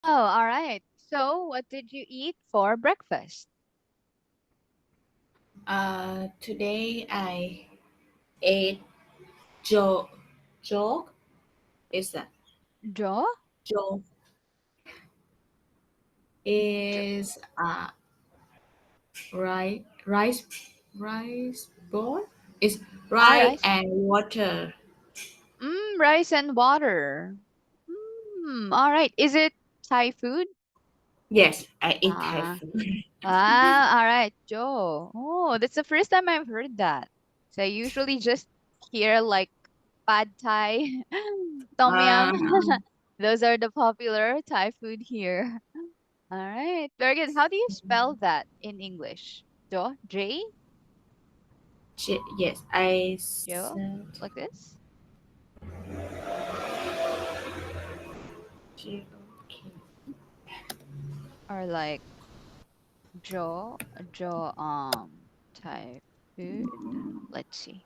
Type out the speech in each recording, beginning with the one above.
all right. So, what did you eat for breakfast? Today I ate jo joke. Is that Jo? joke? Jo- Is rice bowl? Is Ah, rice rice. and water. Rice and water. All right. Is it Thai food? Yes, I eat Thai Ah, food. all right, Joe. Oh, that's the first time I've heard that. So I usually just hear like pad Thai, tom yum. Uh, Those are the popular Thai food here. All right, very good. How do you spell that in English? Joe, J, yes, I Joe, said like this, okay. or like Joe, Joe, Thai food. Let's see.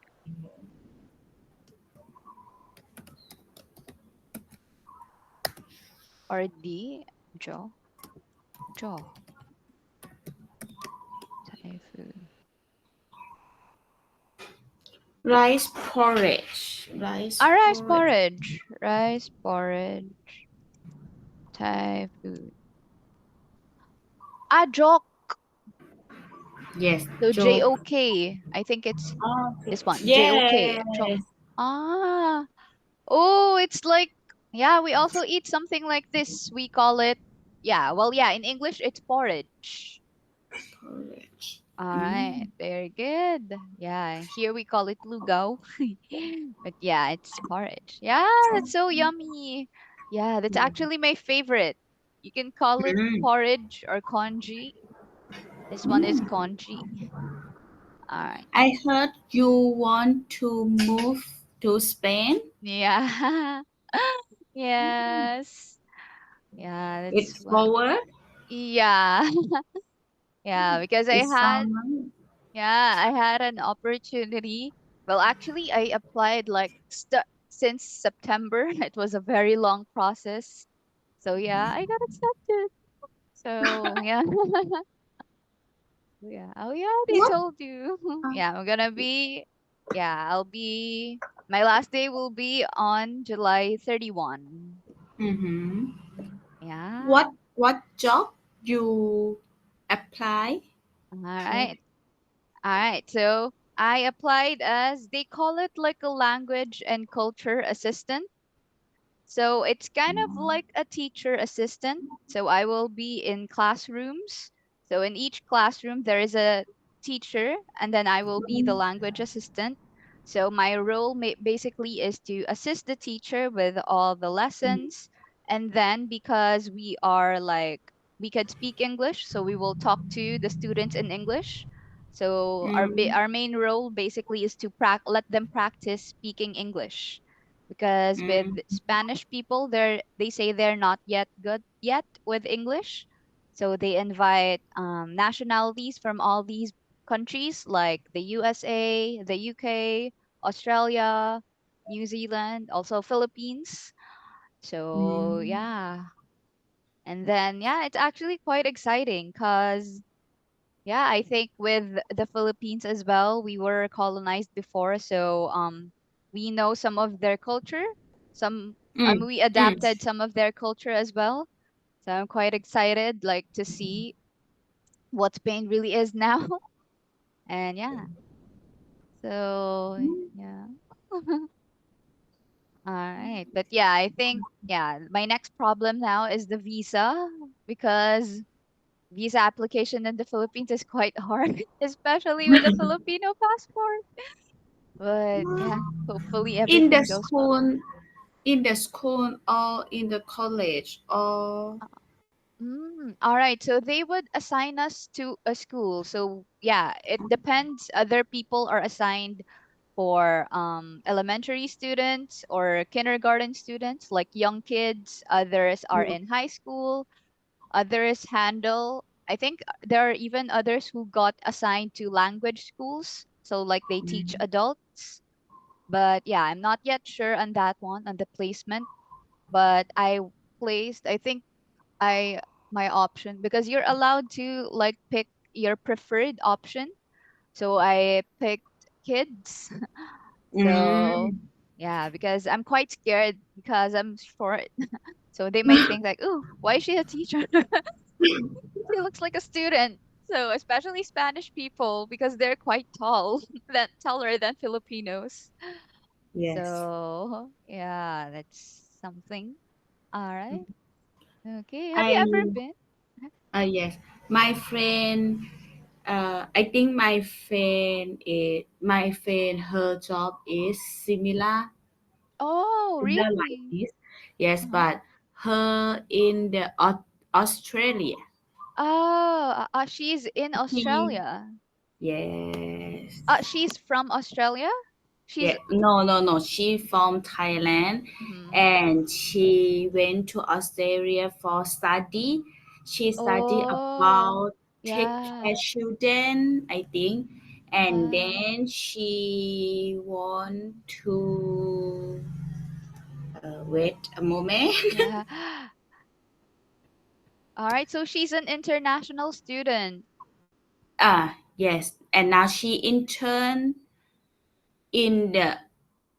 Or D, Joe, Joe, Thai food. Rice porridge. Rice Ah, rice porridge. porridge. Rice porridge. Thai food. Ah, jok. Yes, So joke. J-O-K. I think it's Okay. this one. J-O-K. Jok. Yes. Ah. Oh, it's like, yeah, we also eat something like this. We call it, yeah, well, yeah, in English, it's porridge. Porridge. All right, Mm. very good. Yeah, here we call it lugao. But yeah, it's porridge. Yeah, that's so yummy. Yeah, that's actually my favorite. You can call it Mm. porridge or congee. This one is Mm. congee. All right. I heard you want to move to Spain. Yeah. Yes. Yeah, that's It's what. forward. Yeah. Yeah, because It's so nice. I had an opportunity. Well, actually, I applied like since September. It was a very long process. So yeah, I got accepted. So yeah. Yeah. Oh yeah, they What? told you. Yeah, I'm gonna be I'll be my last day will be on July 31. Mm-hmm. Yeah. What job you apply? All For? right. All right. So I applied as they call it like a language and culture assistant. So it's kind of like a teacher assistant. So I will be in classrooms. So in each classroom, there is a teacher, and then I will be the language assistant. So my role basically is to assist the teacher with all the lessons. And then because we can speak English, so we will talk to the students in English. So Mm. our main role basically is to let them practice speaking English because with Mm. Spanish people, they say they're not yet good yet with English, so they invite nationalities from all these countries like the USA, the UK, Australia, New Zealand, also Philippines. So Mm. yeah, and then yeah, it's actually quite exciting because yeah, I think with the Philippines as well, we were colonized before, so we know some of their culture. Some Mm. we Mm. adapted some of their culture as well. So I'm quite excited like to see what Spain really is now. And yeah. So yeah. All right. But yeah, I think yeah, my next problem now is the visa because visa application in the Philippines is quite hard, especially with a Filipino passport. But yeah, hopefully In the everything goes well. school, in the school or in the college or All right, so they would assign us to a school. So yeah, it depends. Other people are assigned for elementary students or kindergarten students, like young kids. Others are mm. in high school. Others handle. I think there are even others who got assigned to language schools. So like they teach Mm. adults. But yeah, I'm not yet sure on that one, on the placement. But I think I my option because you're allowed to like pick your preferred option. So I picked kids. So Mm. yeah, because I'm quite scared because I'm short. So they might think like, "Oh, why is she a teacher?" She looks like a student. So especially Spanish people because they're quite tall, that taller than Filipinos. Yes. So yeah, that's something. All right. Okay. Have you I ever been? yes. My friend I think my friend her job is Oh, similar like really? this. Yes, Uh-huh. but her in the Australia. She's in She Australia. yes. She's from Australia? She's Yeah, no. She from Thailand, mhm. and she went to Australia for study. She studied Oh, about take yeah. care children, I think, and Uh, then she want to wait a moment. yeah. All right, so she's an international student. Yes, and now she intern in the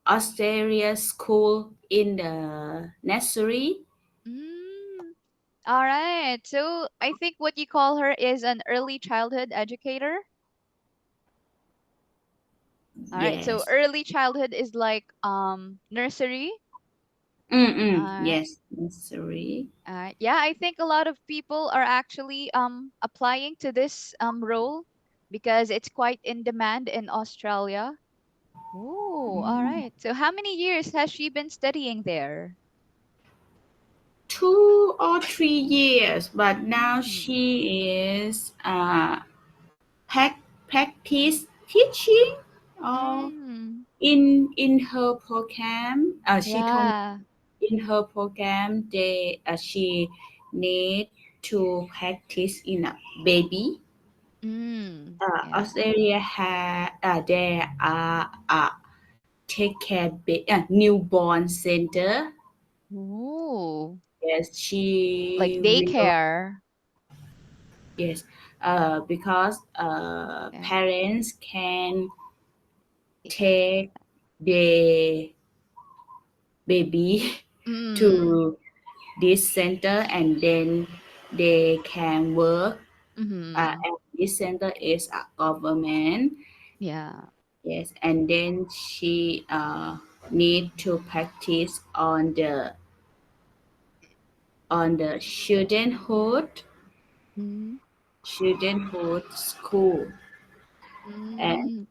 Australia school in the nursery. Mm. All right. So I think what you call her is an early childhood educator. All right. So Yes. early childhood is like nursery. All right. Yes, nursery. Yeah, I think a lot of people are actually applying to this role because it's quite in demand in Australia. Oh, all Mm. right. So how many years has she been studying there? 2 or 3 years, but now Mm. she is practice teaching or Mm. in her program. She told me Yeah. in her program she need to practice in a baby. Mm. Yeah. Australia there are take care newborn center. Ooh. Yes, Like she will. daycare. Yes, because Yeah. parents can Take care. take the baby Mm. to this center, and then they can work. Mm-hmm. And this center is a government. Yeah. Yes, and then she need to practice on the Mm. school. And Mm.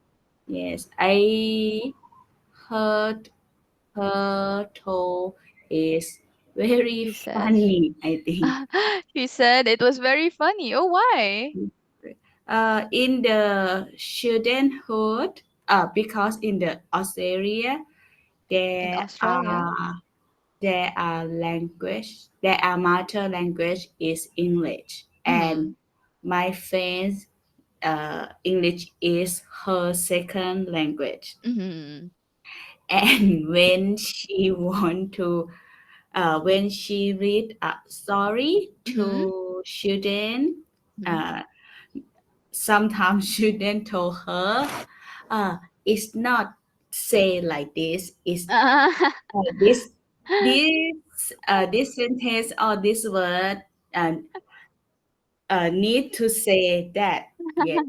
yes, I heard her told is very She said. funny, I think. She said it was very funny. Oh, why? In the childrenhood, because in the Australia In there Australia? are their mother language is English, Mm-hmm. and my friend's English is her second language. Mm-hmm. And when she read a story Mm-hmm. to children, Mm-hmm. uh, sometimes children told her, it's not say like this, it's this this sentence or this word uh, need to say that. Yes.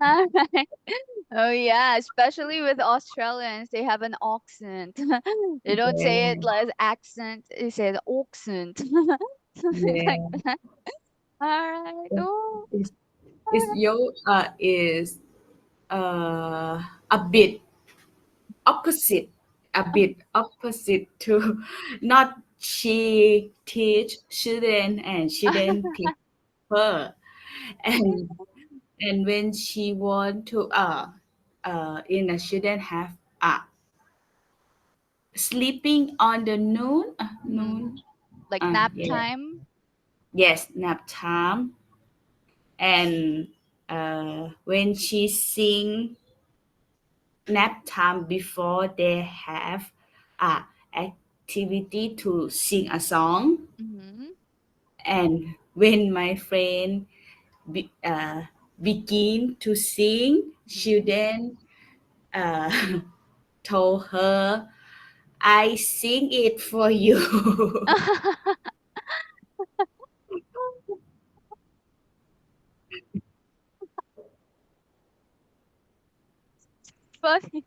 Alright. Oh yeah, especially with Australians, they have an accent. They don't say it Yeah. like accent, they say the accent. Something like Yeah. that. All right. Oh, It's, all it's right. your is a bit opposite, to not she teach student and student teach her, and when she want to in a student have sleeping on the noon, Mhm. Like nap yeah, time. yes, nap time, and when she sing nap time before they have activity to sing a song, Mm-hmm. And when my friend be, begin to sing, she Mhm. then uh, told her, I sing it for you. Funny.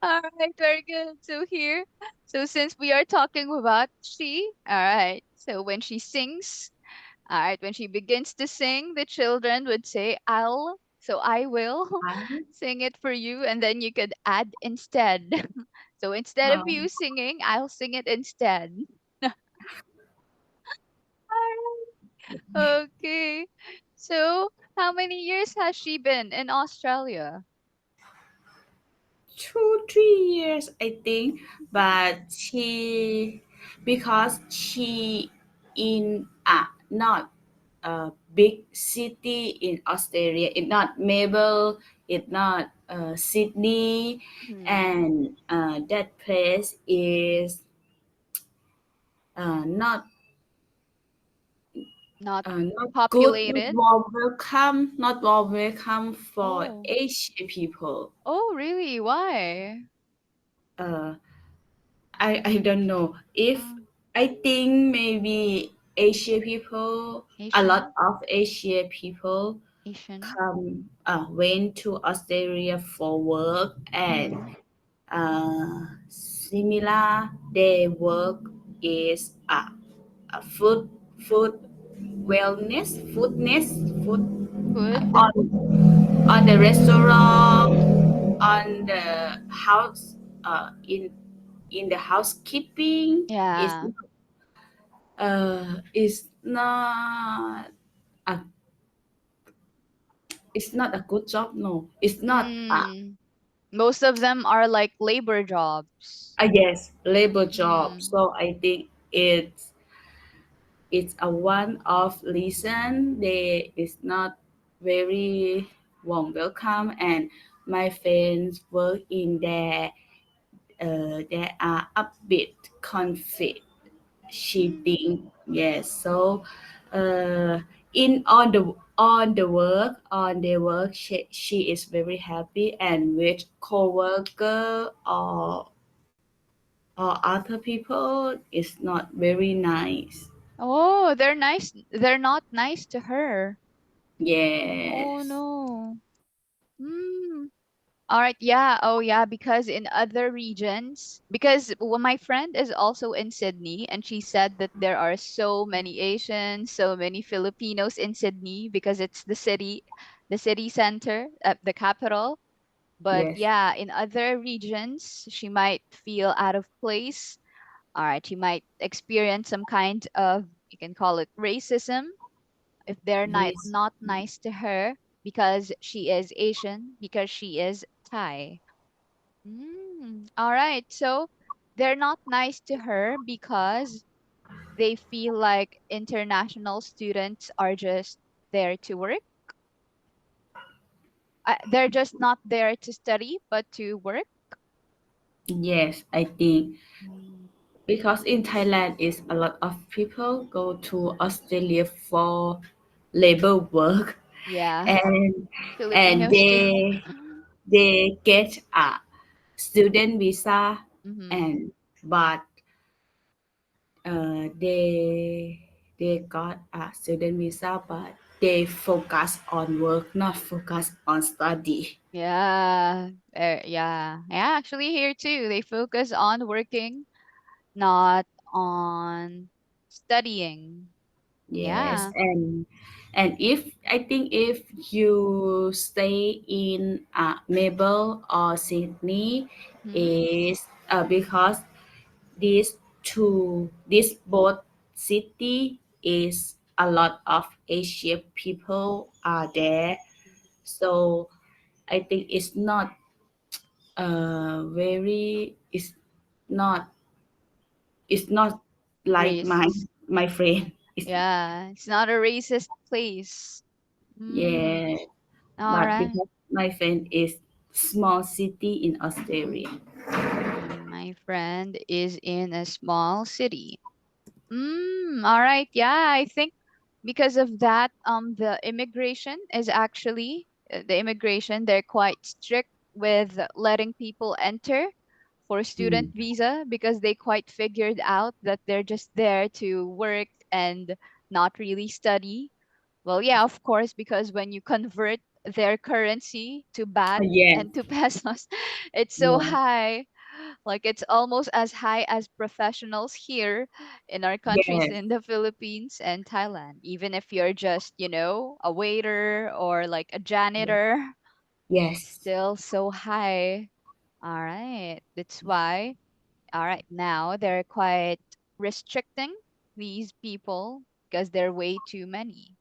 All right, very good. So here, so since we are talking about she, all right. So when she sings, all right, when she begins to sing, the children would say, I'll, so I will sing it for you, and then you could add instead. So instead of you um, singing, I'll sing it instead. Okay. So how many years has she been in Australia? 2 3 years I think, but she because she in not a big city in Australia. It's not Melbourne. It's not Sydney, Hmm. and that place is not Not not good, not populated? warm welcome, not warm welcome for Oh. Asian people. Oh, really? Why? Uh, I don't know if Oh, I think maybe Asia people, a lot Asian? of Asia people Asian? come went to Australia for work, and Mm-hmm. similar their work is food food wellness foodness food Food? on the restaurant, on the house, in the housekeeping Yeah. is not a it's not a good job. No, it's not Mm. Most of them are like labor jobs. a yes labor job. Mm. So I think it's a one of reason they is not very warm welcome, and my friends work in there. There are a bit conflict Mm. shipping. Yes, so uh, in on the work she is very happy, and with coworker or other people it's not very nice. Oh, they're nice. They're not nice to her. Oh Yes, no. Mm. All right, yeah. Oh, yeah, because in other regions, because my friend is also in Sydney, and she said that there are so many Asians, so many Filipinos in Sydney because it's the city center, the capital. But yes, yeah, in other regions, she might feel out of place. All right, she might experience some kind of, you can call it racism, if they're yes, not nice to her because she is Asian, because she is Thai. All right. So they're not nice to her because they feel like international students are just there to work. They're just not there to study, but to work. yes, I think Mm. because in Thailand is a lot of people go to Australia for labor work, Yeah, and and Filipinos too. they get a student visa, Mm-hmm. and but they got a student visa, but they focus on work, not focus on study. Yeah, yeah, yeah. Actually, here too, they focus on working, not on studying. Yes, Yeah. and if I think if you stay in Melbourne or Sydney, Hmm. is because this both city is a lot of Asian people are there, so I think not it's not like Race. my friend. It's, Yeah, it's not a racist place. Mm, yeah, all but right. because my friend is small city in Australia. My friend is in a small city. All right. Yeah, I think. because of that, the immigration is actually the immigration. They're quite strict with letting people enter for student Mm. visa because they quite figured out that they're just there to work and not really study. Well, yeah, of course, because when you convert their currency to baht Yes, and to pesos, it's so yes, high. Like it's almost as high as professionals here in our countries yes, in the Philippines and Thailand. Even if you're just, a waiter or like a janitor, it's yes. still so high. All right. That's why, all right, now they're quite restricting these people because they're way too many.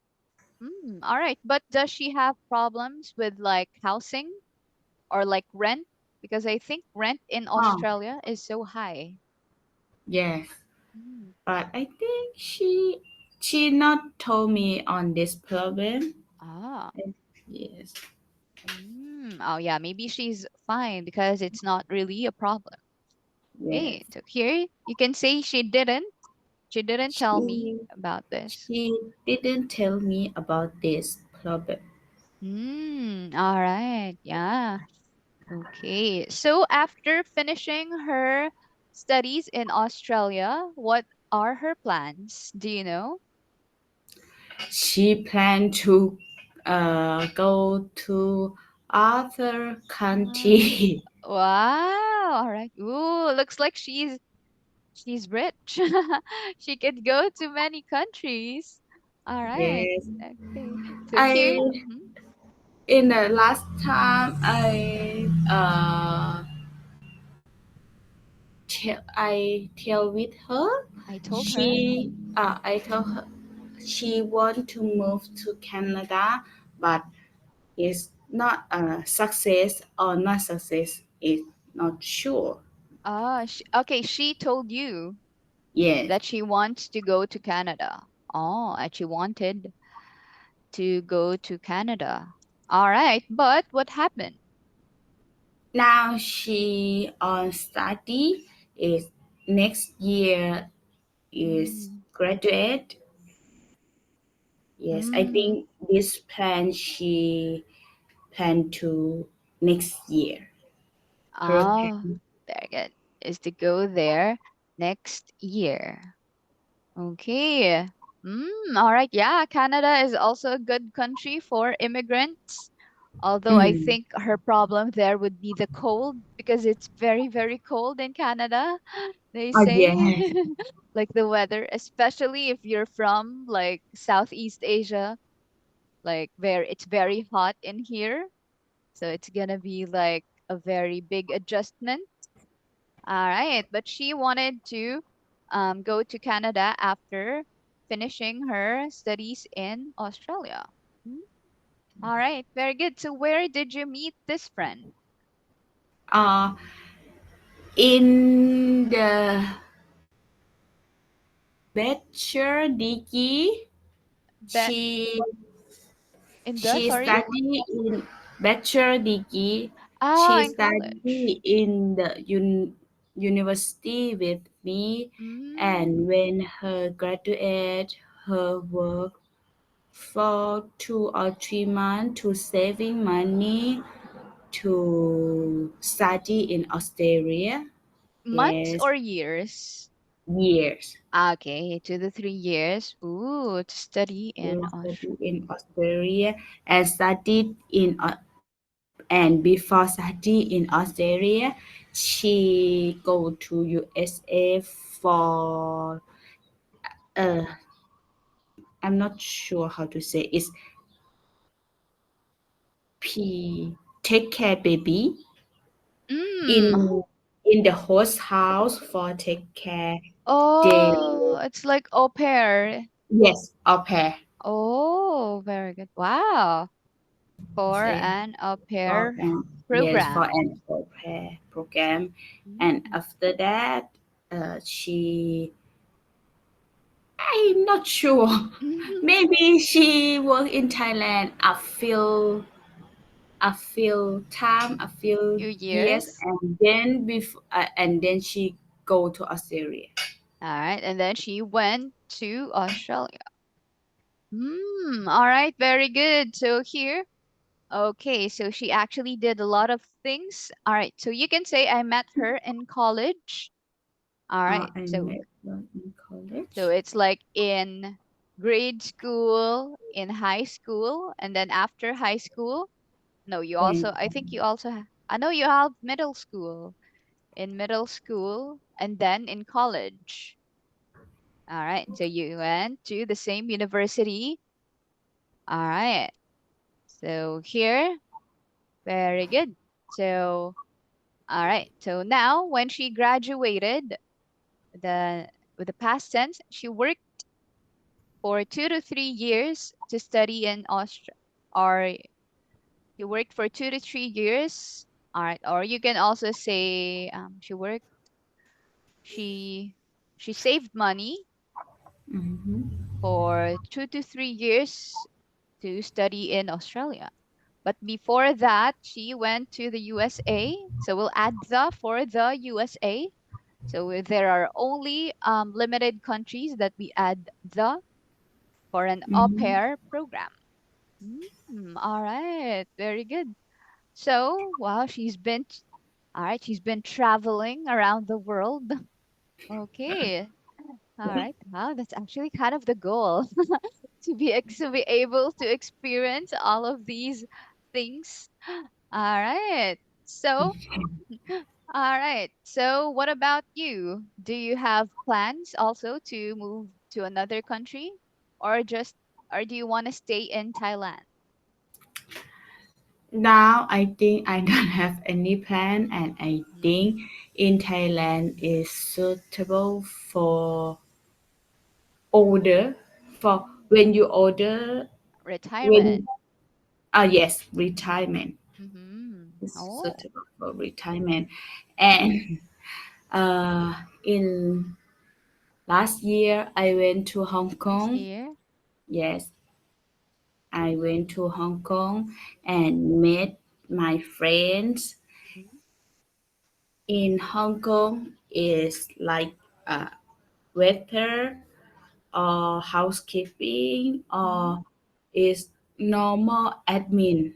All right. But does she have problems with like housing or like rent? Because I think rent in Oh, Australia is so high. yes. Mm. But I think she not told me on this problem. Ah. Yes, Oh yeah, maybe she's fine because it's not really a problem. yes. Hey, so here you can say she didn't tell me She about this. she didn't tell me about this problem. All right. Yeah. Okay. So after finishing her studies in Australia, what are her plans? Do you know? She planned to go to other Ah, country. wow. All right. Ooh, looks like she's rich. She could go to many countries. All right. Yes, Okay. So here, I in the last time I tell with her. I told her. I tell her she want to move to Canada, but it's not a success or not success. Is not sure. Okay, she told you Yes. that she wants to go to Canada. Oh, and she wanted to go to Canada. All right, but what happened? Now she on study is next year is Mm, graduate. Yes, I mm, think this plan she plan to next year. Her oh, very good. Is to go there next year. Okay. All right. Yeah, Canada is also a good country for immigrants. Although I mm. think her problem there would be the cold because it's very, very cold in Canada, they Oh say. yes. Like the weather, especially if you're from like Southeast Asia, like it's very hot in here. So it's gonna be like a very big adjustment. All right. But she wanted to go to Canada after finishing her studies in Australia. Hmm, all right. Very good. So where did you meet this friend? Uh, in the bachelor degree, Be- she in the, she sorry? study in bachelor degree. Ah, She in college. study in the university with me, Mm, and when her graduate, her work for 2 or 3 months to saving money to study in Australia. months Yes, or years? years. Ah, okay, 2 to 3 years. Ooh, to study in To study in Australia. Australia and studied in and before study in Australia, she go to USA for uh I'm not sure how to say it's take care baby Mm. in the host house for take care they Oh, it's like au pair. yes au pair Oh, very good. Wow. For say an au for pair an yes for program. an au pair program and Mm. after that she I'm not sure. Maybe she work in Thailand a few time, a few Few years, years. and then she go to Australia. All right. And then she went to Australia. All right, very good. So here, okay, so she actually did a lot of things. All right, so you can say I met her in college. All right, I so met her in so college. it's like in grade school, in high school, and then after high school. No, you also, And I think you also, I know you have middle school, in middle school, and then in college. All right, so you went to the same university. All right, so here, very good. So, all right, so now when she graduated, the with the past tense, she worked for 2 to 3 years to study in Austria, or you worked for 2 to 3 years. All right, or you can also say she she saved money mhm, for 2 to 3 years to study in Australia. But before that, she went to the USA. So we'll add the for the USA. So there are only limited countries that we add the for an au mhm. pair program. All right, very good. So, wow, all right, she's been traveling around the world. Okay. All right. Wow, that's actually kind of the goal to be able to experience all of these things. All right. So, all right. So, what about you? Do you have plans also to move to another country or just or do you want to stay in Thailand? Now I think I don't have any plan, and I Mhm. think in Thailand is suitable for older, for when you older, Retirement. when yes, retirement is Oh, suitable for retirement. And uh in last year I went to Hong last Kong. year. Yes, I went to Hong Kong and met my friends. Mhm. In Hong Kong is like uh, waiter or housekeeping Mhm. or is normal admin.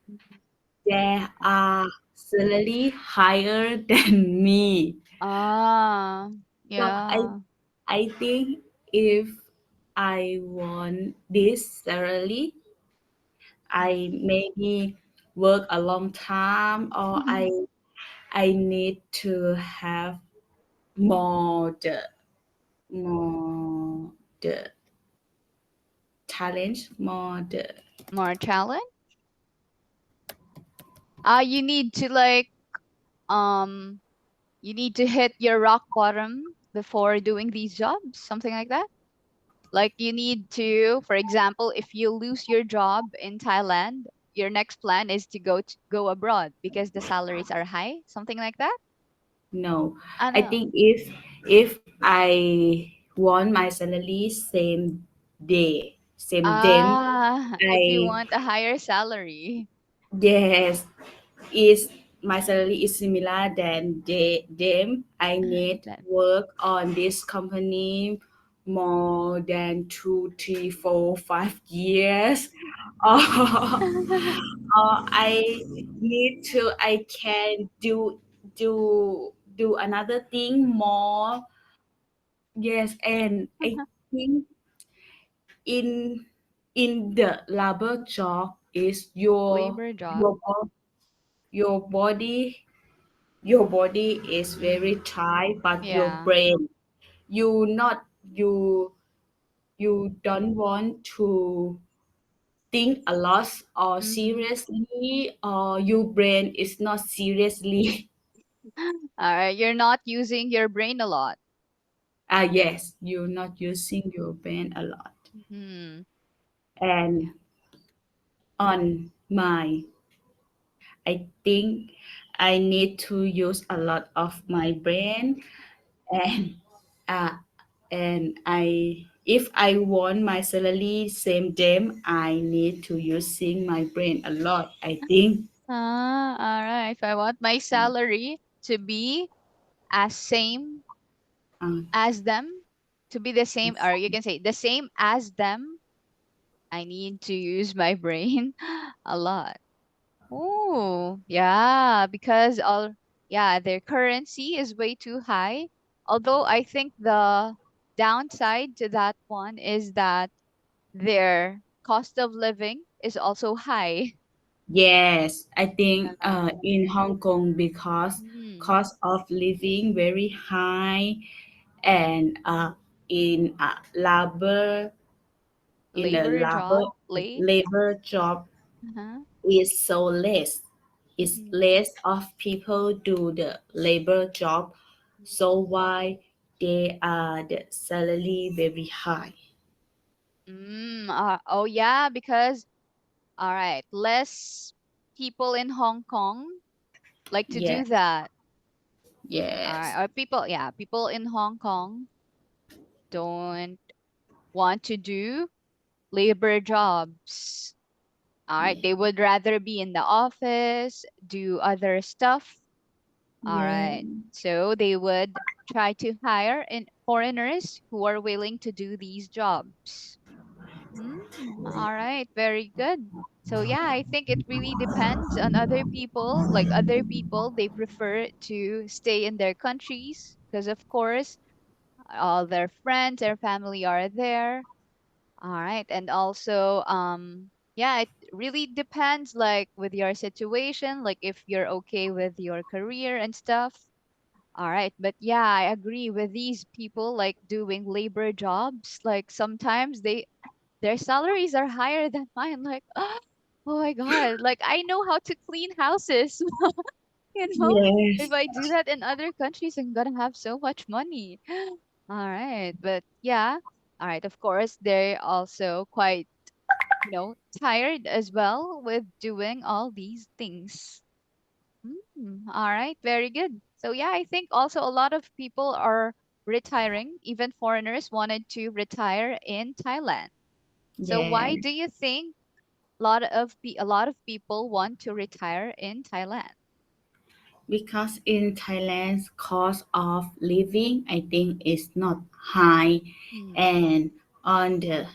Mhm. There are salary higher than me. Ah, So yeah. I think if I want this salary, I maybe work a long time, or I need to have more more the challenge, more the More challenge? You need to um you need to hit your rock bottom before doing these jobs, something like that. Like you need to, for example, if you lose your job in Thailand, your next plan is to go abroad because the salaries are high, something like that. no. I I know. think if I want my salary same day, If you I want a higher salary, yes, is my salary is similar than them. I need that work on this company more than 2, 3, 4, 5 years. Or, or I can do another thing more. Yes, and I think in in the labor job is labor job. your bo- your body your body is very Mm, tight, but your yeah. brain, you not you you don't want to think a lot or Mm-hmm. seriously, or your brain is not seriously. All right, you're not using your brain a lot. Yes, you're not using your brain a lot. Hmm. Yeah. And on my, I think I need to use a lot of my brain, and uh, if I want my salary same day, I need to using my brain a lot, I think. All right. If I want my salary to be as same uh, as them, to be the same, or you can say the same as them, I need to use my brain a lot. Oh, yeah, because all yeah, their currency is way too high. Although I think the downside to that one is that their cost of living is also high. Yes, I think Yeah. in Hong Kong because Mm, cost of living very high and in labor in a labor labor job, late. labor job Uh-huh. is so less. It's Mm-hmm. less of people do the labor job, so why they are the salary very high. Oh yeah, because all right, less people in Hong Kong like to Yeah, do that. All yes, right, or people, yeah, people in Hong Kong don't want to do labor jobs. All right, yeah, they would rather be in the office, do other stuff. All yeah, right, so they would try to hire in foreigners who are willing to do these jobs. All right, very good. So yeah, I think it really depends on other people. Like other people, they prefer to stay in their countries because of course all their friends, their family are there. All right, and also yeah, it really depends like with your situation, like if you're okay with your career and stuff. All right, but yeah, I agree with these people like doing labor jobs. Like sometimes their salaries are higher than mine. Like, oh my God, like I know how to clean houses, you know? If yes, I do that in other countries, I'm gonna have so much money. All right, but yeah, all right, of course, they're also quite, tired as well with doing all these things. All right, very good. So yeah, I think also a lot of people are retiring. Even foreigners wanted to retire in Thailand. So why yes. do you think a lot of people want to retire in Thailand? Because in Thailand's cost of living, I think is not high, Hmm. and on the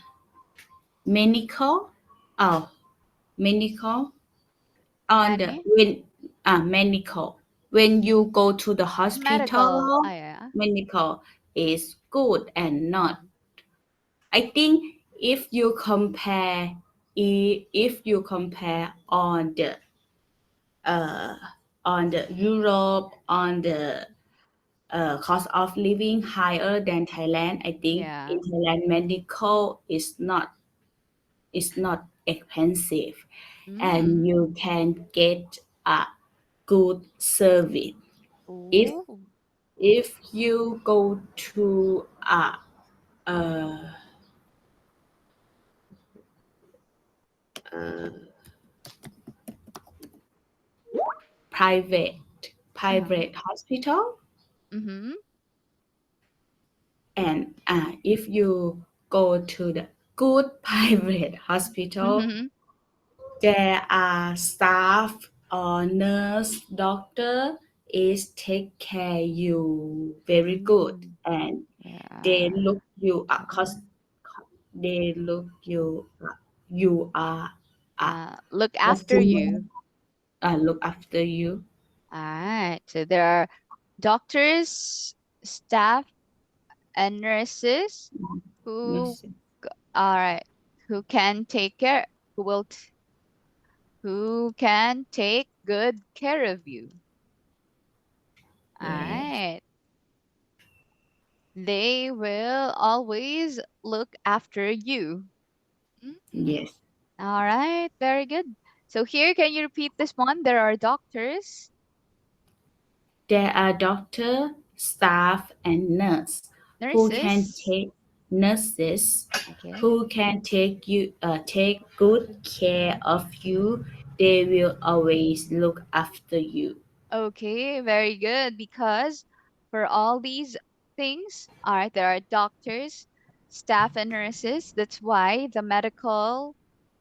medical, oh, medical on the Many medical when you go to the medical. hospital, Ah, yeah. medical is good and not. Mm. I think if you compare, if you compare uh, on the Europe, on the cost of living higher than Thailand, I think Yeah. in Thailand medical is not expensive, and Mm. you can get a good service. If Ooh. you go to a private Uh-huh. hospital, Mm-hmm. and if you go to the good private hospital, Mm-hmm. there are staff or nurse, doctor is take care you very good, Mm. and they Yeah. look you up cause they look you you are a Look after customer, you. look after you. All right. So there are doctors, staff, and nurses who, Nurse. all right, who can take care, who will, who can take good care of you. All Yes, right. They will always look after you. Mm. yes. All right. Very good. So here, can you repeat this one? There are doctors, There are doctor, staff, and nurse who can nurses. take nurses Okay. who can take good care of you. They will always look after you. Okay, very good. Because for all these things, all right, there are doctors, staff, and nurses. That's why the medical,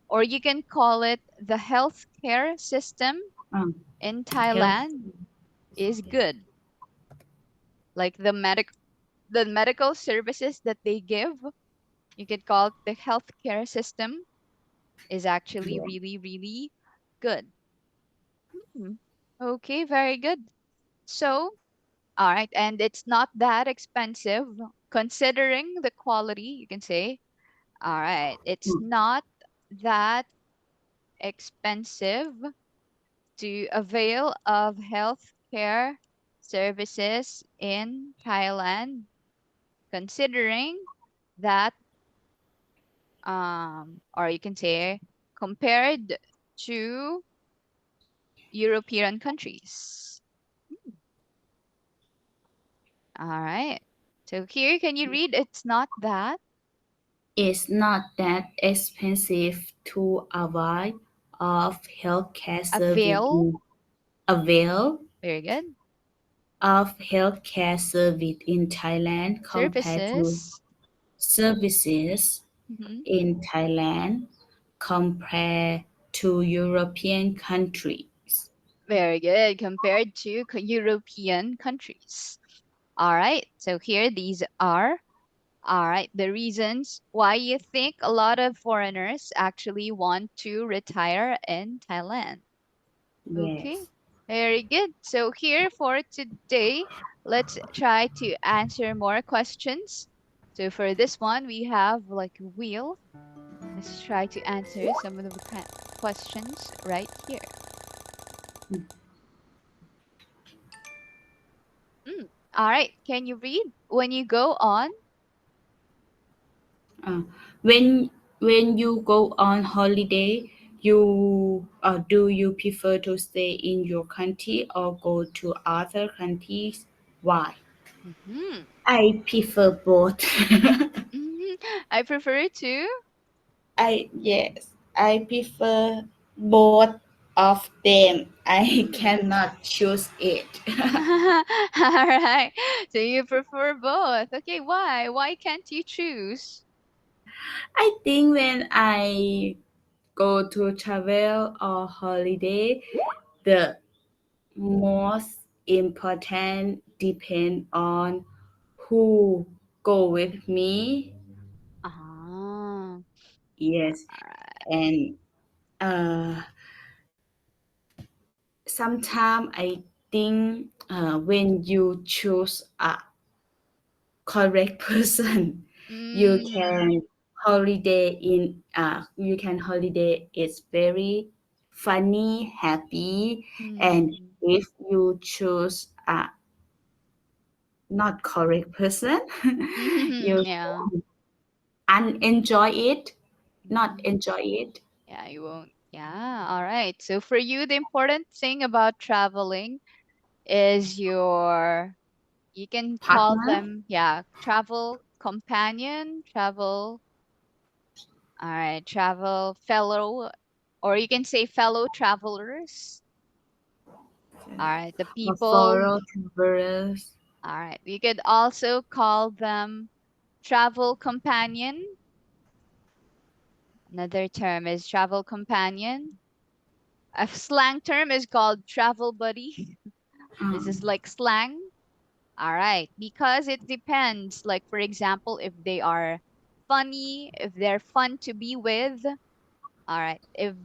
or you can call it the healthcare system Um, in health. Thailand is good. Like the medical services that they give, you could call it the healthcare system. is actually Yeah. really, really good. Hmm. Okay, very good. So, all right, and it's not that expensive considering the quality, you can say. All right, it's Mm. not that expensive to avail of healthcare services in Thailand, considering that, or you can say, compared to European countries. All right. So here, can you read? It's not that It's not that expensive to healthcare service avail. in avail Very good. of healthcare service in Thailand compared to Services. services Hmm. in Thailand compared to European countries. Very good compared to European countries. All right. So here, these are all right the reasons why you think a lot of foreigners actually want to retire in Thailand. Okay. Yes. Very good. So here for today, let's try to answer more questions. So for this one, we have like a wheel. Let's try to answer some of the questions right here. Mm. All right. Can you read when you go on? Uh, when when you go on holiday, do you prefer to stay in your country or go to other countries? Why? Hmm. I prefer both. I prefer to. I prefer both of them. I Hmm. cannot choose it. All right. So you prefer both. Okay. Why? Why can't you choose? I think when I go to travel or holiday, the most important depend on who go with me. Ah. Yes, All right. and uh, sometimes I think when you choose a correct person, you Mm-hmm. can you can holiday. It's very funny, happy, and Mm-hmm. if you choose a not correct person, you Yeah. unenjoy it, not Hmm. enjoy it. Yeah, you won't. Yeah. All right. So for you, the important thing about traveling is you can call Partner, them, yeah, travel companion, travel, all right, travel fellow, or you can say fellow travelers. All right. The or people, follow travelers. all right. You could also call them travel companion. Another term is travel companion. A slang term is called travel buddy. This is Um, like slang. All right. Because it depends. Like, for example, if they are funny, if they're fun to be with. All right. If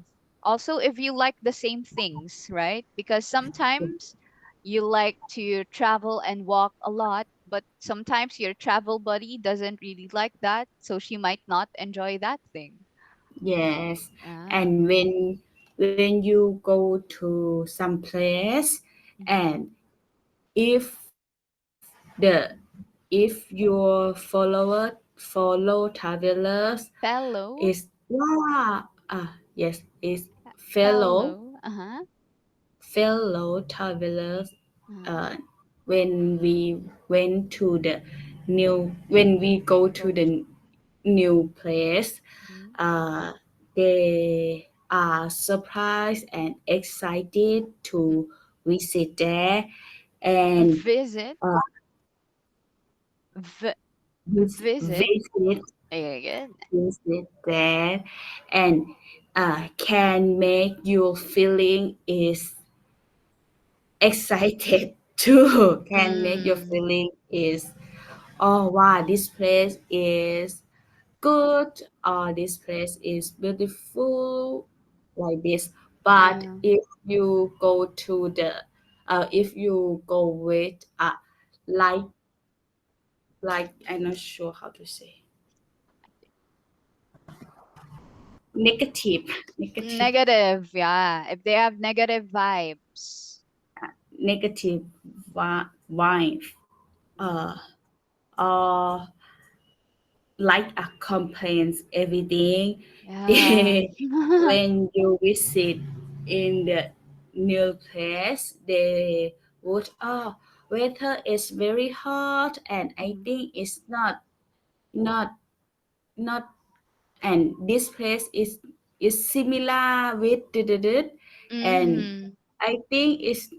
you like the same things, right? Because sometimes you like to travel and walk a lot, but sometimes your travel buddy doesn't really like that. So she might not enjoy that thing. yes, Ah. and when you go to some place, Mm-hmm. and if your follow travelers Fellow. is yes is Fellow. Uh-huh. travelers Uh-huh. uh, when we went to the when we go to Go to. the new place, Mhm. uh, they are surprised and excited Mhm. to visit there and Visit. uh, V- visit. visit Very good. there and can make your feeling is excited too. Can make your Mm. feeling is, oh wow, this place is good or this place is beautiful like this. But Yeah. if you go to the if you go with like I'm not sure how to say negative negative Negative, yeah. If they have negative vibes. negative vibe uh or like a complaints everything Yeah. when you visit in the new place they would weather is very hot and I Mhm. think it's not not and this place is similar with and Mhm. I think it's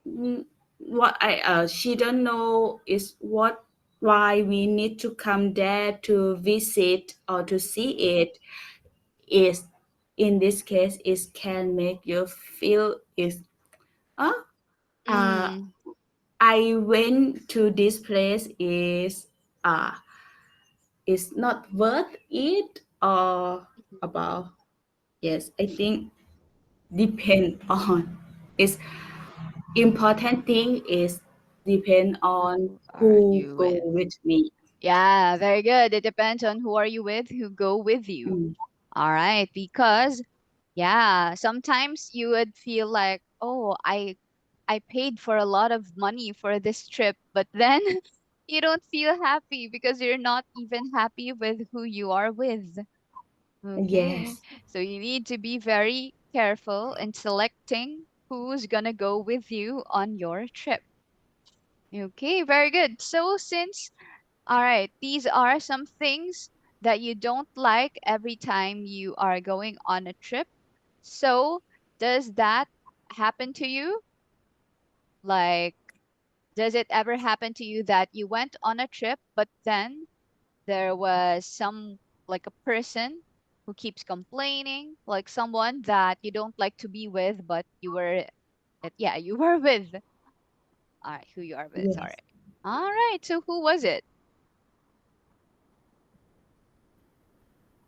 Mm, what I she don't know is what why we need to come there to visit or to see it is in this case it can make you feel is oh uh Mm. I went to this place uh is not worth it or about yes I think depend on is important thing is depend on Who are who you go with? with me. Yeah, very good. It depends on who are you with, who go with you. Mm. All right, because yeah, sometimes you would feel like, "Oh, I paid for a lot of money for this trip," but then you don't feel happy because you're not even happy with who you are with. Okay. Yes, So you need to be very careful in selecting who's gonna go with you on your trip. Okay, very good. So since, all right, these are some things that you don't like every time you are going on a trip. So does that happen to you? Like, does it ever happen to you that you went on a trip, but then there was like a person who keeps complaining, like someone that you don't like to be with, but yeah, you were with. All right, who you are with, sorry. yes. All right, so who was it?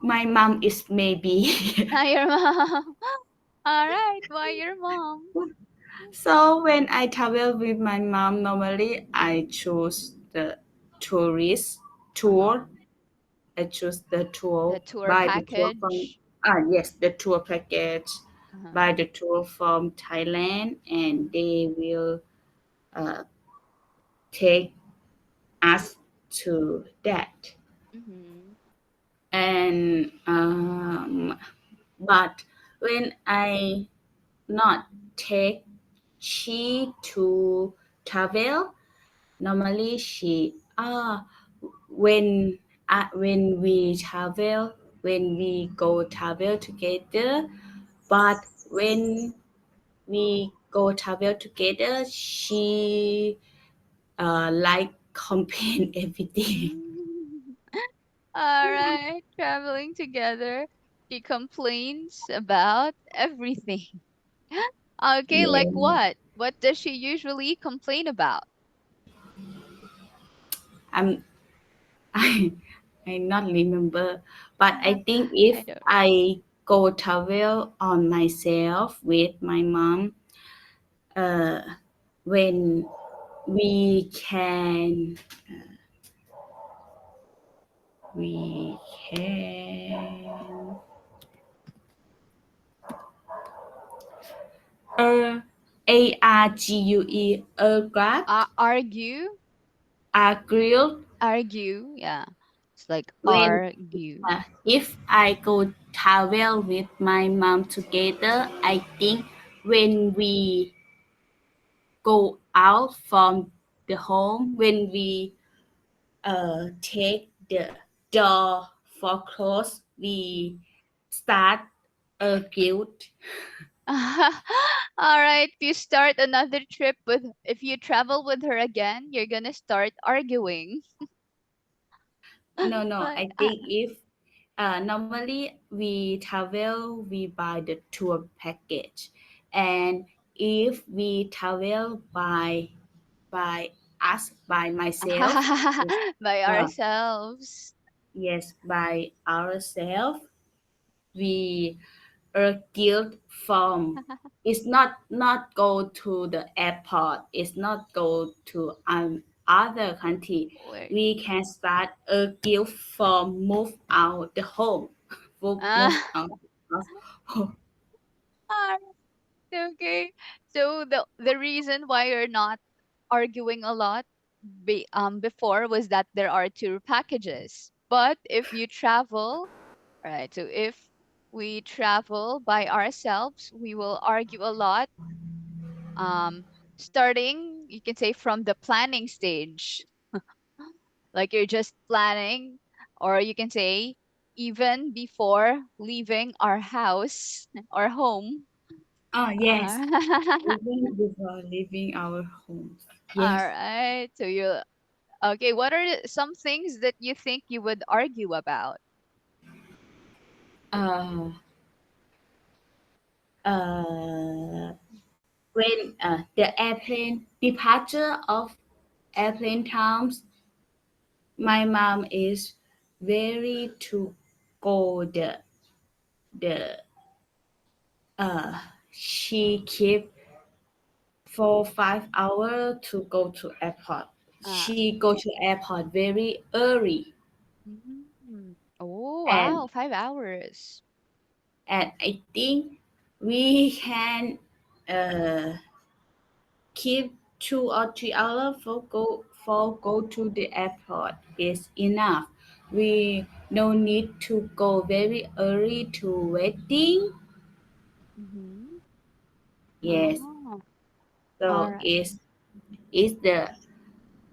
My mom is maybe. Your mom. All right, why your mom? So when I travel with my mom, normally I choose the tourist Uh-huh. tour. I choose the The tour, tour buy the tour from package. yes, the tour package, Uh-huh. buy the tour from Thailand, and they will uh, take us to that. Mm-hmm. And but when I not take she to travel, normally she when when we travel when we go travel together, but when we go travel together she like complain everything. Mm. All right, traveling together. She complains about everything. Okay, like Yeah, what? What does she usually complain about? I'm I I not remember, but I think I if don't. I go travel on myself with my mom, uh, when we can we can uh, airgraph Argue? agree Argue, yeah. It's like when argue. if I go travel with my mom together, I think when we go out from the home when we take the door for close we start a guilt. All right, if you start another trip if you travel with her again, you're gonna start arguing. No, Like, I think if normally we travel we buy the tour package, and if we travel by us by myself is by uh, ourselves. yes, by ourselves. We are guilt from. It's not go to the airport. It's not go to other country. Wait. We can start a guilt from move out the home. Move Ah, out of home. okay. So the reason why you're not arguing a lot before was that there are tour packages. But if you travel, right, so if we travel by ourselves, we will argue a lot. Starting, you can say from the planning stage, like you're just planning, or you can say even before leaving our house or home. Oh yes, Uh, even before leaving our homes. all Yes. right. So you okay, what are some things that you think you would argue about? Uh, uh, when the airplane departure of airplane times, my mom is very to go the uh she keep 4 5 hours to go to airport. Uh, She go to airport very early, Oh, and wow, 5 hours. I think we can uh keep 2 or 3 hours for go to the airport is enough. We no need to go very early to waiting. Mm-hmm. Yes, Oh, all so right. is the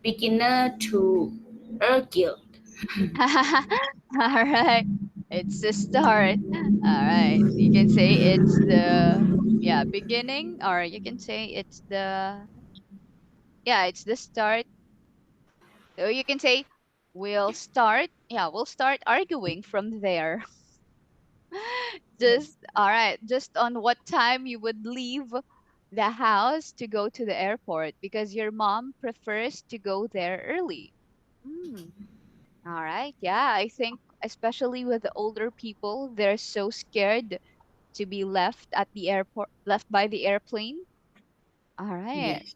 beginner to argue. All right. It's the start. All right. You can say it's the yeah, beginning, or you can say it's the yeah, it's the start. So you can say we'll start arguing from there. Just all right, just on what time you would leave the house to go to the airport because your mom prefers to go there early. Mm, all right. Yeah, I think especially with the older people, they're so scared to be left at the airport, left by the airplane. All right. Yes,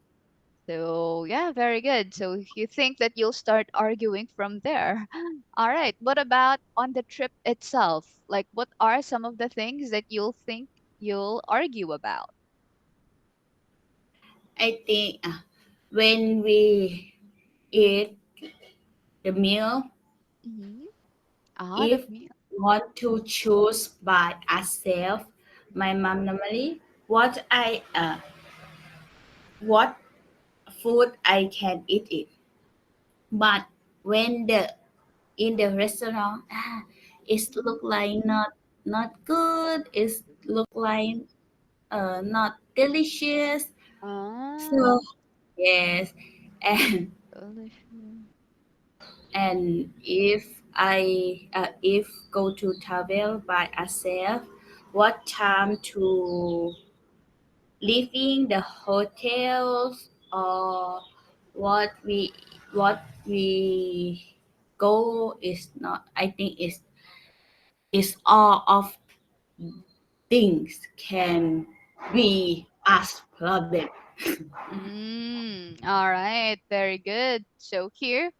So, yeah, very good. So, you think that you'll start arguing from there. All right. What about on the trip itself? Like, what are some of the things that you'll think you'll argue about? I think when we eat the meal, Mm-hmm. Ah, the if meal. want to choose by ourselves, my mom normally what food I can eat it. But when the in the restaurant, it look like not good. It look like not delicious. Ah, So yes, and delicious. if go to travel by ourselves, what time to leaving the hotels or what we what we go is not. I think it's all of things can be us problem. All right. Very good. So, here,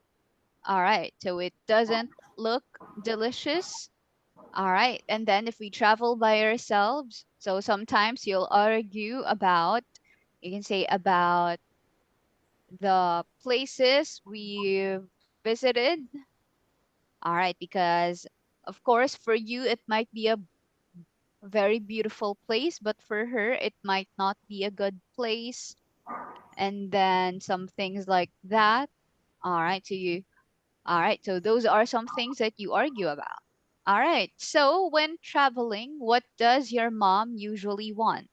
all right. So, it doesn't look delicious. All right. And then if we travel by ourselves, so sometimes you'll argue about, you can say about the places we've visited. All right. Because, of course, for you, it might be a very beautiful place, but for her, it might not be a good place. And then some things like that. All right. So you, all right. So those are some things that you argue about. All right. So when traveling, what does your mom usually want?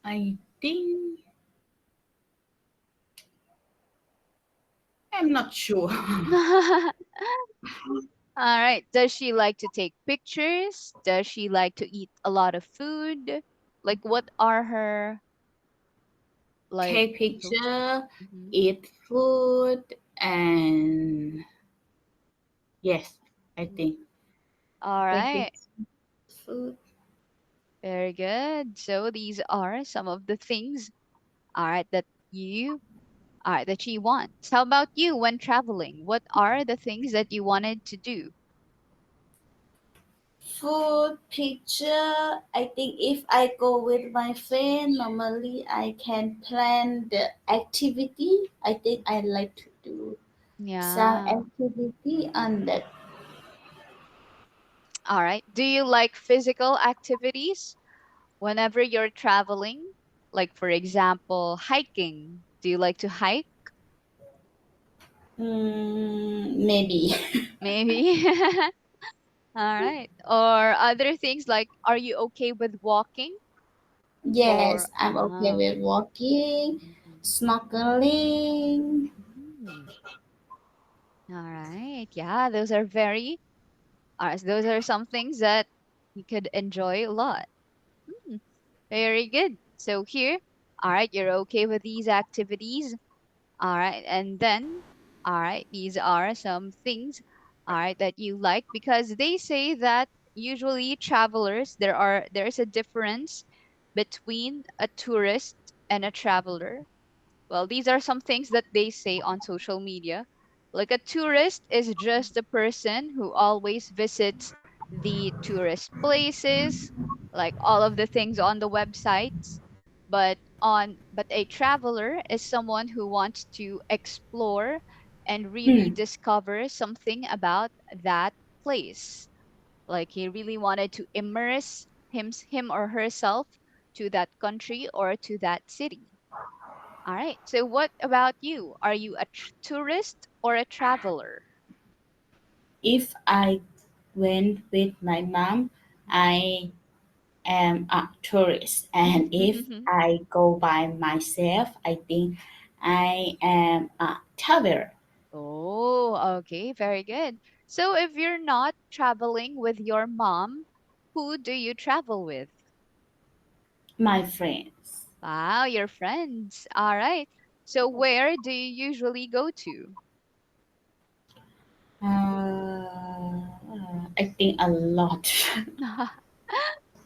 I think I'm not sure. All right. Does she like to take pictures? Does she like to eat a lot of food? Like, what are her like Take go to? picture, Hmm. eat food, and yes, I think All right. vacation food. Very good. So these are some of the things, all right, that you, all right, that she wants. How about you when traveling? What are the things that you wanted to do? Food picture. I think if I go with my friend, normally I can plan the activity. I think I like to do some Yeah. activity on that. All right. Do you like physical activities whenever you're traveling? Like, for example, hiking. Do you like to hike? Maybe. Maybe. All right. Or other things like, are you okay with walking? Or, Yes, I'm okay oh, with walking, mhm. snorkeling. Mm. All right. Yeah, those are some things that you could enjoy a lot. Hmm, very good. So here, all right, you're okay with these activities. All right. And then, all right, these are some things, all right, that you like because they say that usually travelers, there's a difference between a tourist and a traveler. Well, these are some things that they say on social media. Like a tourist is just a person who always visits the tourist places, like all of the things on the websites. But a traveler is someone who wants to explore and really Mm. discover something about that place. Like he really wanted to immerse him or herself to that country or to that city. All right. So what about you? Are you a tourist or a traveler? If I went with my mom, I am a tourist, and if I go by myself, I think I am a traveler. Oh, okay. Very good. So if you're not traveling with your mom, who do you travel with? My friends. Wow, your friends. All right. So where do you usually go to? I think a lot.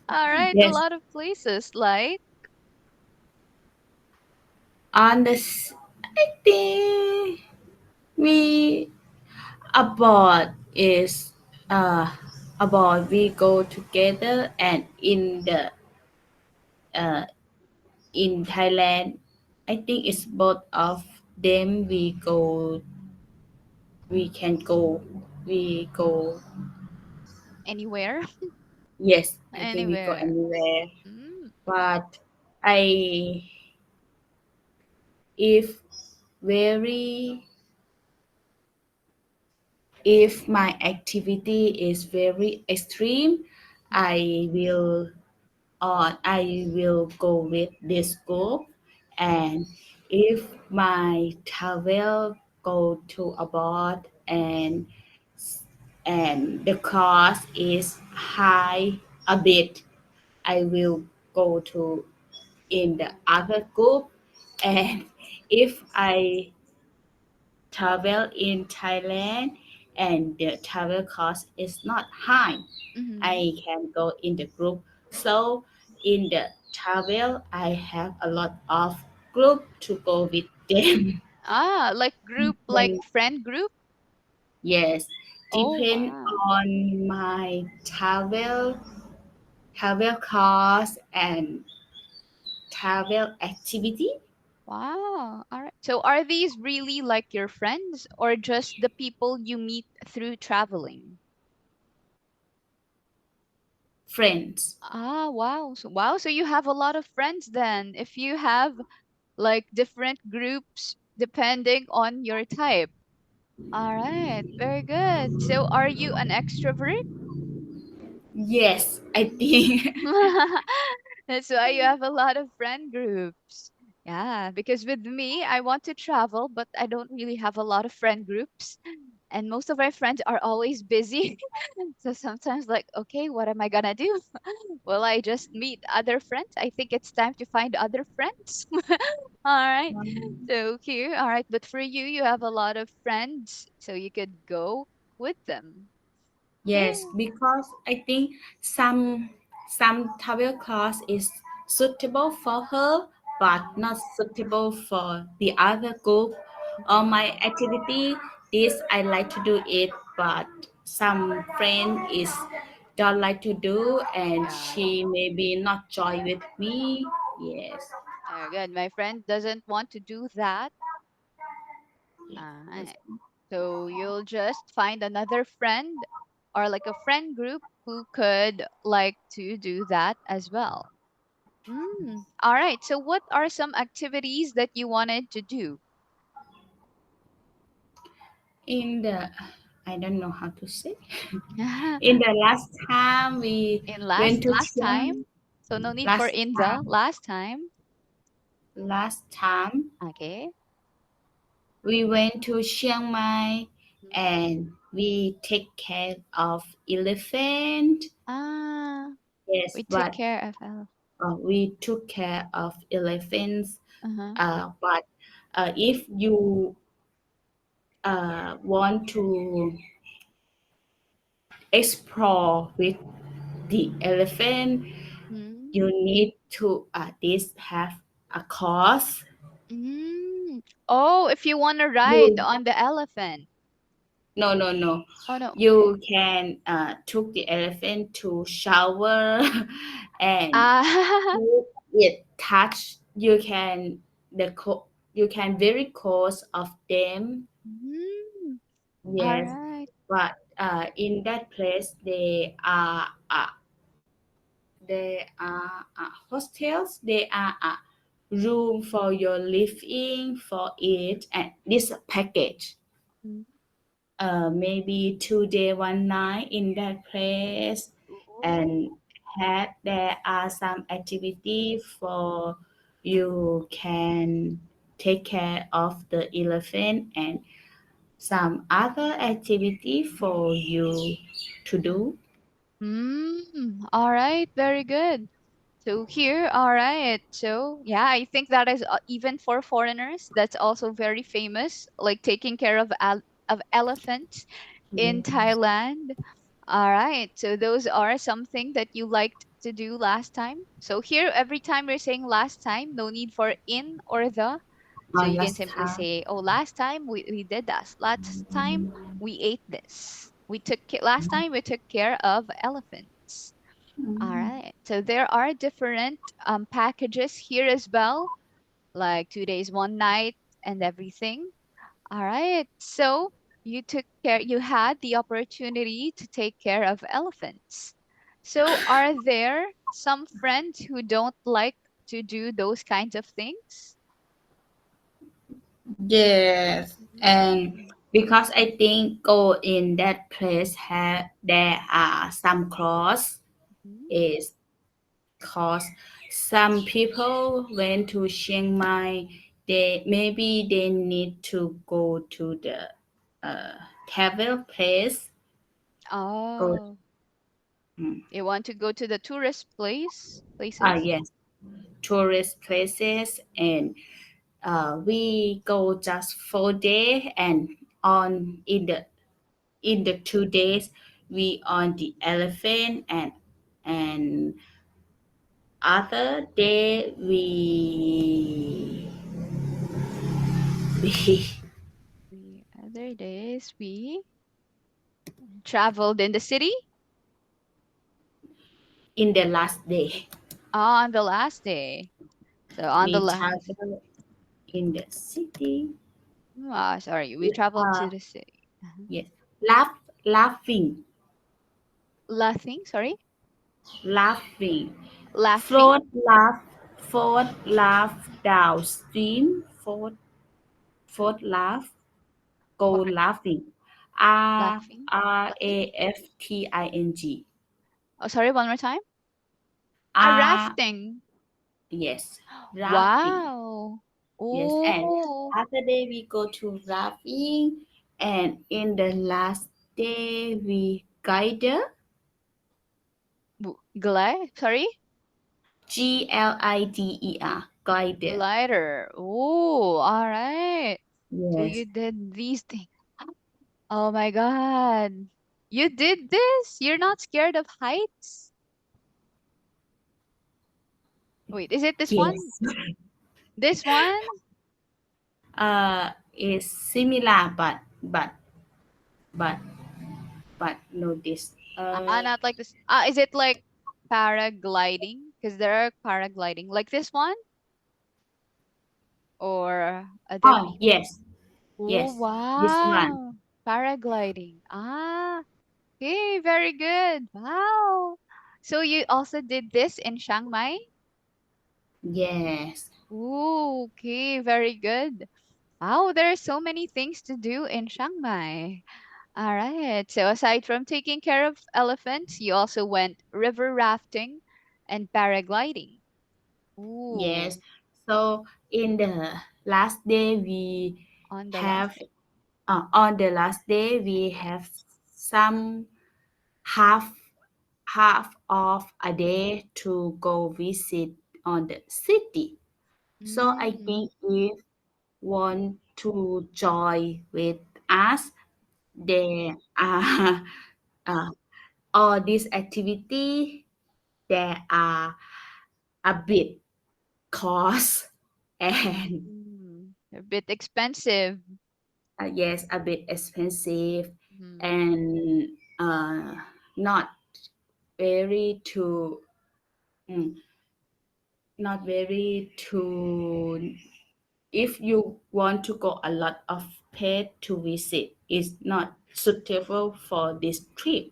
All right, a Yes, lot of places like on I think we abroad is abroad we go together, and uh, in Thailand, I think it's both of them. We can go, we go. anywhere. Yes, I think we go Anywhere. anywhere. Mm, But I, if very, if my activity is very extreme, I will I will go with this group. And if my travel go to abroad, and the cost is high a bit, I will go to in the other group. And if I travel in Thailand and the travel cost is not high, mm-hmm. I can go in the group. So in the travel, I have a lot of group to go with them. Ah, like group, like When friend group? yes, Oh, depend wow. on my travel cost and travel activity. Wow. All right. So are these really like your friends or just the people you meet through traveling? Friends. Ah, wow. So you have a lot of friends then. If you have like different groups depending on your type. All right. Very good. So are you an extrovert? Yes, I think. That's why you have a lot of friend groups. Yeah, because with me, I want to travel, but I don't really have a lot of friend groups. and most of my friends are always busy. So sometimes, like, okay, what am I gonna do? Will I just meet other friends? I think it's time to find other friends. All right. Um, So here, all right. But for you, you have a lot of friends, so you could go with them. Yes, Yeah. because I think some travel class is suitable for her, but Mhm. not suitable for the other group. Or Mhm. my activity, this I like to do it, but some friend is don't like to do, and Yeah. she maybe not join with me. Yes. Good. My friend doesn't want to do that. Yes. So you'll just find another friend or like a friend group who could like to do that as well. All right. So what are some activities that you wanted to do? In the I don't know how to say. In the last time we In went to last time. Chiang So no need for last in the time last time. last time Okay. we went to Chiang Mai Mhm. and we take care of elephant. Ah, Yes, we took but care of Ella. we took care of elephants. Uh-huh. But if you want to explore with the elephant, Mm. you need to this have a course. Mm. Oh, if you want to ride You on the elephant. no. Oh no. You can took the elephant to shower and Ah. if it touch you can you can very close of them. Mm. All Yes, right. but in that place they are hostels. They are room for your living for it and this package. Mm. Maybe 2 day 1 night in that place, Ooh. and there are some activity for you can take care of the elephant and some other activity for you to do. All right. Very good. So here, all right. So yeah, I think that is even for foreigners, that's also very famous, like taking care of of elephants in Yeah. Thailand. All right. So those are something that you liked to do last time. So here, every time we're saying last time, no need for in or the. So you can Last simply time. say, oh, last time we did that. Last time we ate this. Last time we took care of elephants. All Mm. right. So there are different packages here as well, like 2 days, 1 night, and everything. All right. So you had the opportunity to take care of elephants. So are there some friends who don't like to do those kinds of things? Yes, and Mm. because I think go in that place have there are some cross Mhm. is cause some people went to Chiang Mai. They need to go to the travel place. Go Oh, mm, you want to go to the tourist places? yes, tourist places, and we go just 4 day, and on in the 2 days we on the elephant, and other day we The other days we traveled in the city. in the last day On the last day. So on the we last. travel in the city. Sorry, we traveled uh to the city. Uh-huh. yes, laughing Laughing, sorry, laughing laughing float laugh downstream float laugh go or laughing laughing, laughing. rafting. Oh, sorry, one more time. A R rafting. Yes, rafting. Wow. Yes, and Oh. after day we go to rafting, And in the last day, we guided Sorry? Glider, guided. Glider. Oh, all right. So Yes, you did these things. Oh my God. You did this? You're not scared of heights? Wait, is it this one? yes. This one? It's similar, but no this. Not like this. Is it like paragliding? Because there are paragliding like this one or there Oh be. yes, Oh yes. This one. wow, paragliding. Okay, very good. Wow. So you also did this in Chiang Mai? Yes, Ooh, okay, very good. Wow, there are so many things to do in Chiang Mai. All right. So aside from taking care of elephants, you also went river rafting and paragliding. yes. Ooh, So in the last day, we on the last have day. on the last day we have some half of a day to go visit on the city. So I Mm, think if want to join with us, they are uh, all these activity they are a bit cost and a bit expensive. yes a bit expensive Mhm. and not very to mm, not very to if you want to go a lot of paid to visit is not suitable for this trip.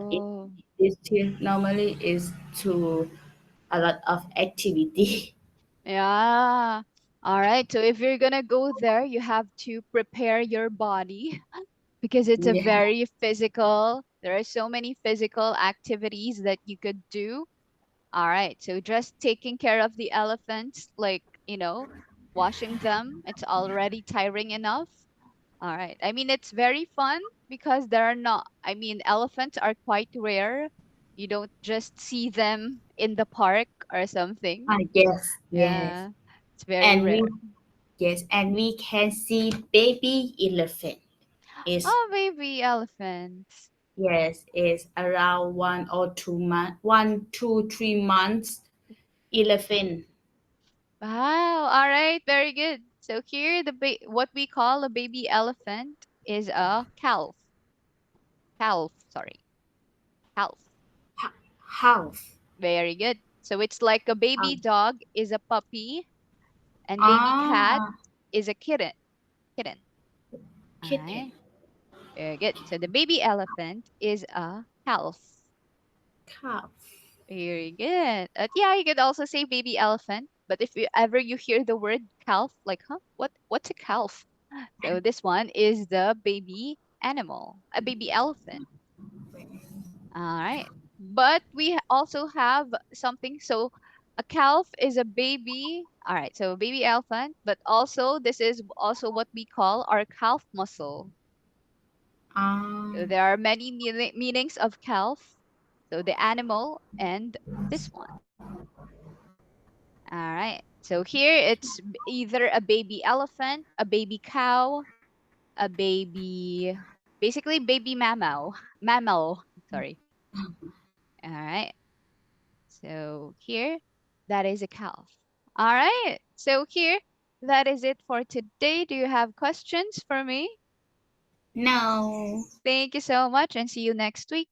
It, Oh, this trip normally is to a lot of activity. yeah. All right. So if you're gonna go there, you have to prepare your body because it's a Yeah, very physical, there are so many physical activities that you could do. All right. So just taking care of the elephants, like, washing them, it's already tiring enough. All right. I mean, it's very fun because there are not, I mean, elephants are quite rare. You don't just see them in the park or something. yes, yes, Yeah. It's very and rare. we can see baby elephant. Is Oh, baby elephants. yes, is around 1 or 2 months, 1, 2, 3 months elephant. Wow. All right. Very good. So here, what we call a baby elephant is a calf. Calf. Sorry. Calf. House. Very good. So it's like a baby Um, dog is a puppy and baby cat ah, is a kitten. Kitten. All kitten. right. Very good. So the baby elephant is a calf. Calf. Very good. Yeah, you could also say baby elephant, but if you hear the word calf, like, huh, what's a calf? So this one is the baby animal, a baby elephant. All right. But we also have something. So a calf is a baby. All right. So a baby elephant, but also this is also what we call our calf muscle. So Um, there are many meanings of calf. So the animal and this one. All right. So here it's either a baby elephant, a baby cow, a baby, basically baby mammal, mammal. Sorry. All right. So here, that is a calf. All right. So here, that is it for today. Do you have questions for me? no. Thank you so much and see you next week.